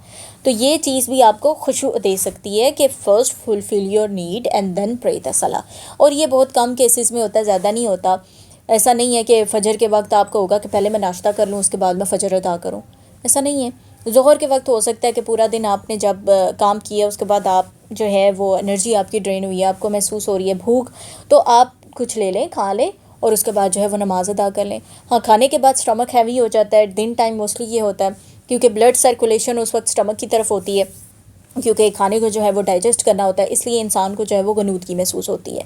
Speaker 1: تو یہ چیز بھی آپ کو خوشبو دے سکتی ہے کہ first fulfil your need and then pray the صلاح. اور یہ بہت کم کیسز میں ہوتا ہے, زیادہ نہیں ہوتا. ایسا نہیں ہے کہ فجر کے وقت آپ کو ہوگا کہ پہلے میں ناشتہ کر لوں اس کے بعد میں فجر ادا کروں, ایسا نہیں ہے. ظہر کے وقت ہو سکتا ہے کہ پورا دن آپ نے جب کام کیا اس کے بعد آپ جو ہے وہ انرجی آپ کی ڈرین ہوئی ہے, آپ کو محسوس ہو رہی ہے بھوک, تو آپ کچھ لے لیں, کھا لیں اور اس کے بعد جو ہے وہ نماز ادا کر لیں. ہاں, کھانے کے بعد اسٹمک ہیوی ہو جاتا ہے, دن ٹائم موسٹلی یہ ہوتا ہے کیونکہ بلڈ سرکولیشن اس وقت اسٹمک کی طرف ہوتی ہے, کیونکہ کھانے کو جو ہے وہ ڈائجسٹ کرنا ہوتا ہے, اس لیے انسان کو جو ہے وہ غنودگی محسوس ہوتی ہے.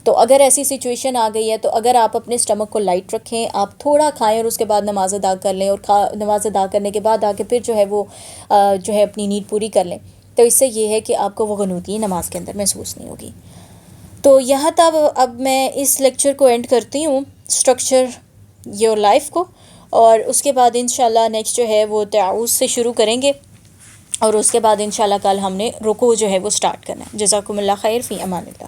Speaker 1: تو اگر ایسی سچویشن آ گئی ہے تو اگر آپ اپنے اسٹمک کو لائٹ رکھیں, آپ تھوڑا کھائیں اور اس کے بعد نماز ادا کر لیں, اور نماز ادا کرنے کے بعد آ کے پھر جو ہے وہ جو ہے اپنی نیڈ پوری کر لیں, تو اس سے یہ ہے کہ آپ کو وہ غنودگی نماز کے اندر محسوس نہیں ہوگی. تو یہاں تک اب میں اس لیکچر کو اینڈ کرتی ہوں, اسٹرکچر یور لائف کو, اور اس کے بعد انشاءاللہ نیکسٹ جو ہے وہ تعاوذ سے شروع کریں گے, اور اس کے بعد انشاءاللہ کل ہم نے رکوع جو ہے وہ سٹارٹ کرنا ہے. جزاکم اللہ خیر, فی امان اللہ.